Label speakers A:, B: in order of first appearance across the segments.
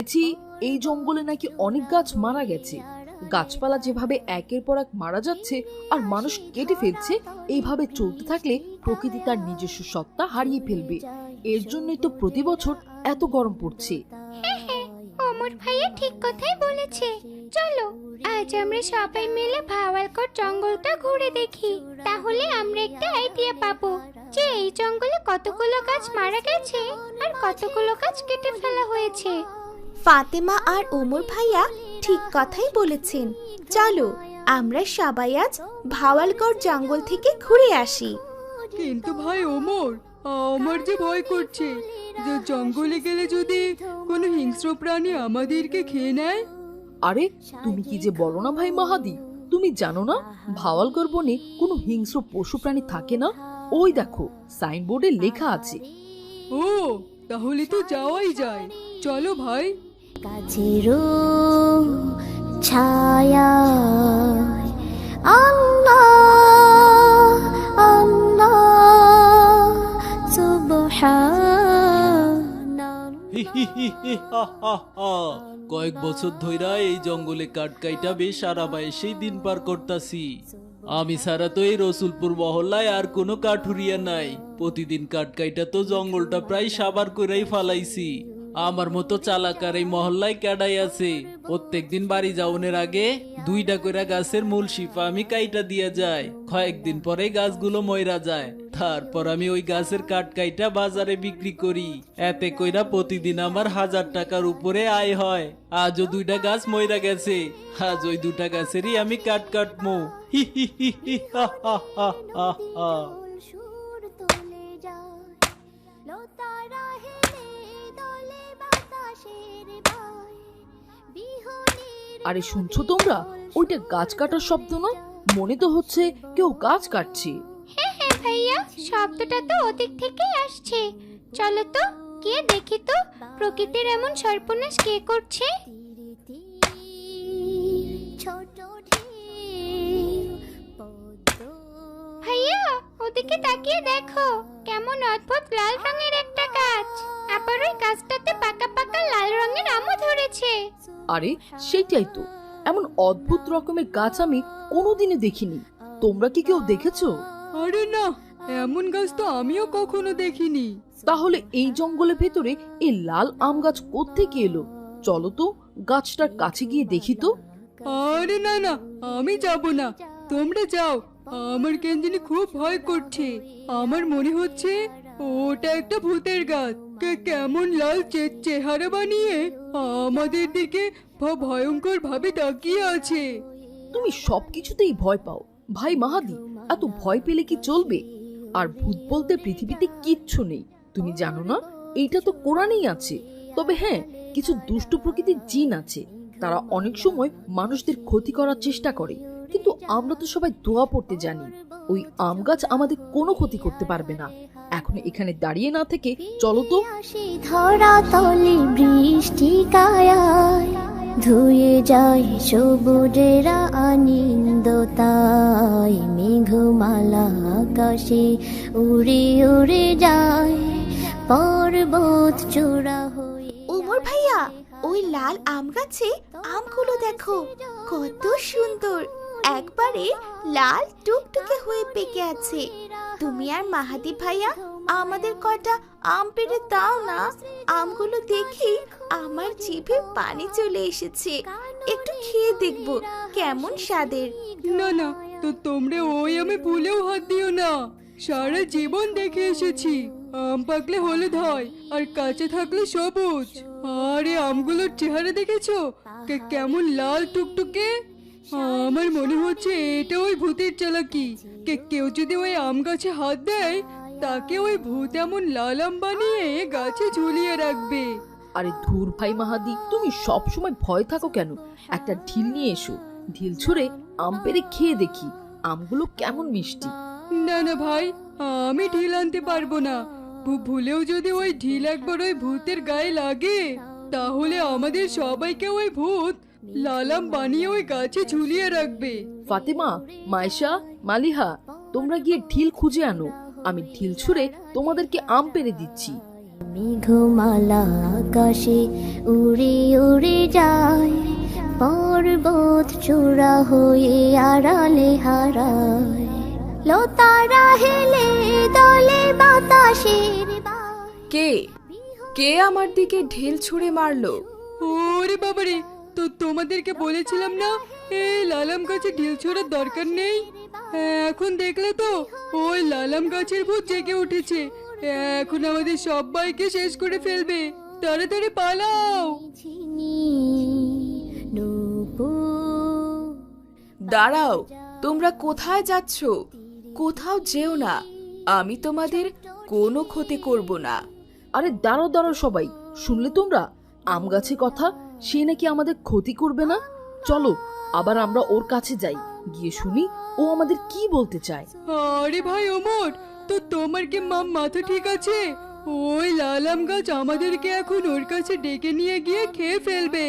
A: শুনেছি এই জঙ্গলে নাকি অনেক গাছ মারা গেছে। গাছপালা যেভাবে একের পর এক মারা যাচ্ছে আর মানুষ কেটে ফেলছে, এইভাবে চলতে থাকলে প্রকৃতি তার নিজস্ব সত্তা হারিয়ে ফেলবে। এর জন্যই তো প্রতি বছর এত গরম পড়ছে।
B: হ্যাঁ হ্যাঁ, ওমর ভাইয়া ঠিক কথাই বলেছে। চলো আজ আমরা সবাই মিলে ভাওয়ালকর জঙ্গলটা ঘুরে দেখি, তাহলে আমরা একটা আইডিয়া পাবো যে এই জঙ্গলে কতগুলো গাছ মারা গেছে আর কতগুলো গাছ কেটে ফেলা হয়েছে।
C: ফাতেমা আর ওমর ভাইয়া ঠিক কথাই বলেছেন। চলো আমরা সবাই আজ ভাওয়ালগড় জঙ্গল থেকে ঘুরে আসি।
D: কিন্তু ভাই ওমর, আমার যে ভয় করছে যে জঙ্গলে গেলে যদি কোনো হিংস্র প্রাণী আমাদেরকে খেয়ে নেয়।
A: আরে তুমি কি যে বলো না ভাই মাহাদি, তুমি জানো না ভাওয়ালগড় বনে কোনো হিংস্র পশু প্রাণী থাকে না। ওই দেখো সাইনবোর্ডে লেখা আছে।
D: ও, তাহলে তো যাওয়াই যায়। চলো ভাই।
B: গাছেরও ছায়া আল্লাহ আল্লাহ সুবহানাল্লাহ।
E: কয়েক বছর ধইরা এই জঙ্গলে কাটকাইটা বেশ আরামায়েশেই দিন পার করতাছি। আমি ছাড়া তো এই রসুলপুর মহল্লায় আর কোনো কাঠুরিয়া নাই। প্রতিদিন কাটকাইটা তো জঙ্গলটা প্রায় সাবার কইরাই ফালাইছি। আমার মতো চালাকার এই মহল্লায় ক্যাডাই আছে। প্রত্যেকদিন বাড়ি যাওনের আগে 2টা কইরা গাছের মূল শিফা আমি কাইটা দিয়ে যায়। কয়েকদিন পরে গাছগুলো মইরা যায়। তারপর আমি ওই গাছের কাঠ কাইটা বাজারে বিক্রি করি। এতে কইরা প্রতিদিন আমার 1000 টাকার উপরে আয় হয়। আজও 2টা গাছ মইরা গেছে। আজ ওই 2টা গাছেরই আমি কাঠ কাটমু। হি হি হি হি হা হা হা হা হা।
A: আরে শুনছো তোমরা, ওইটা গাছ কাটার শব্দ না? মনে তো হচ্ছে কেউ গাছ কাটছে।
B: হ্যাঁ হ্যাঁ ভাইয়া, শব্দটা তো ওদিক থেকেই আসছে। চলো তো গিয়ে দেখি তো প্রকৃতির এমন সর্বনাশ কে করছে। ভাইয়া ওদিকে তাকিয়ে দেখো, কেমন অদ্ভুত লাল রঙের একটা গাছ। আবার ওই গাছটাতে পাকা পাকা লাল রঙের আমও ধরেছে।
A: আরে সেইটাই তো, এমন অদ্ভুত রকমের গাছ আমি কোনোদিনও দেখিনি। তোমরা কি কেউ দেখেছো?
D: আরে না, এমন গাছ তো আমিও কখনো দেখিনি।
A: তাহলে এই জঙ্গলের ভেতরে এই লাল আম গাছ কোত্থেকে এলো? চলো তো গাছটার কাছে গিয়ে দেখি তো।
D: আরে না না, আমি যাব না, তোমরা যাও। আমার কেন জানি খুব ভয় করছে। আমার মনে হচ্ছে ওটা একটা ভূতের গাছ। কেমন লাল চেহারা বানিয়ে আমাদের দিকে ভয়ঙ্কর ভাবে তাকিয়ে আছে।
A: তুমি সবকিছুতেই ভয় পাও ভাই মাহাদি, এত ভয় পেলে কি চলবে? আর ভূত বলতে পৃথিবীতে কিচ্ছু নেই, তুমি জানো না? এইটা তো কোরআনেই আছে। তবে হ্যাঁ, কিছু দুষ্ট প্রকৃতির জিন আছে, তারা অনেক সময় মানুষদের ক্ষতি করার চেষ্টা করে। কিন্তু আমরা তো সবাই দোয়া পড়তে জানি, ওই আম গাছ আমাদের কোনো ক্ষতি করতে পারবে না। এখন এখানে দাঁড়িয়ে না থেকে চলো তো।
B: ধরা তলে বৃষ্টি কায়ায় ধুয়ে যায় সবুজেরা আনন্দতায়। মেঘমালা আকাশে উড়ে উড়ে যায় পর্বত চূড়া হয়ে।
C: ওমর ভাইয়া, ওই লাল আম গাছে আমগুলো দেখো কত সুন্দর, একবারে লাল টুকটুকে হয়ে পেকে আছে। তুমি আর মাহাদি ভাইয়া আমাদের কয়টা আম পেড়ে দাও না। আমগুলো দেখি আমার জিভে পানি চলে এসেছে, একটু খেয়ে দেখবো কেমন স্বাদের।
D: না না, তো তোমরা ওই আমি ভুলেও হাত দিও না। সারা জীবন দেখে এসেছি আম পাকলে হলুদ হয় আর কাঁচা থাকলে সবুজ। আর এই আমগুলোর চেহারা দেখেছো কেমন লাল টুকটুকে? আমার মনে হচ্ছে এটা ওই ভূতের চালাকি। কেউ যদি ওই আম গাছে হাত দেয়, তাকে ওই ভূত এমন লাল আম বানিয়ে গাছে ঝুলিয়ে রাখবে।
A: আরে ধুর ভাই মাহাদি, তুমি সব সময় ভয় থাকো কেন? একটা ঢিল নিয়ে এসো, ঢিল ছুঁড়ে আম পেড়ে খেয়ে দেখি আমগুলো কেমন মিষ্টি।
D: না না ভাই, আমি ঢিল আনতে পারবো না। ভুলেও যদি ওই ঢিল একবার ওই ভূতের গায়ে লাগে, তাহলে আমাদের সবাইকে ওই ভূত লালাম বানিয়ে ওই গাছে ঝুলিয়ে রাখবে।
A: ফাতেমা, মাইশা, মালিহা, তোমরা গিয়ে ঢিল খুঁজে আনো, আমি ঢিল ছুঁড়ে তোমাদেরকে আম পেড়ে দিচ্ছি।
F: মেঘমালা আকাশে উড়ে উড়ে যায়, পর্বত চূড়া হয়ে আড়ালে হারায়, লতারা হেলে দলে বাতাসের
G: কে কে আমার দিকে ঢিল ছুঁড়ে মারলো?
D: ওরে বাবারে, তো তোমাদেরকে বলেছিলাম না এই লালাম গাছে ঢিল ছোড়ার দরকার নেই। এখন দেখলে তো ওই লালাম গাছের ভূত জেগে উঠেছে। এখন আমাদের সবাইকে শেষ করে ফেলবে। তাড়াতাড়ি পালাও।
G: দাঁড়াও, তোমরা কোথায় যাচ্ছ? কোথাও যেও না, আমি তোমাদের কোনো ক্ষতি করব না।
A: আরে দাঁড়াও দাঁড়াও সবাই, শুনলে তোমরা আম গাছে কথা? সে নাকি আমাদের ক্ষতি করবে না। চলো আবার আমরা ওর কাছে যাই, গিয়ে শুনি ও আমাদের কি বলতে চায়।
D: আরে ভাই ওমর, তো তোমার কি মাথা ঠিক আছে? ওই লালাম গাছ আমাদেরকে এখন ওর কাছে ডেকে নিয়ে গিয়ে খেয়ে ফেলবে।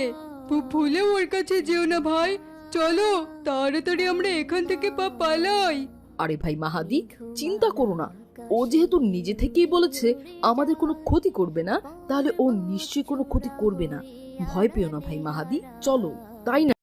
D: ভুলেও ওর কাছে যেও না ভাই। চলো তাড়াতাড়ি আমরা এখান থেকে পালাই।
A: আরে ভাই মাহাদি, চিন্তা করো না, ও যেহেতু নিজে থেকেই বলেছে আমাদের কোনো ক্ষতি করবে না, তাহলে ও নিশ্চয়ই কোনো ক্ষতি করবে না। ভয় পেও না ভাই মাহাদি, চলো। তাই না?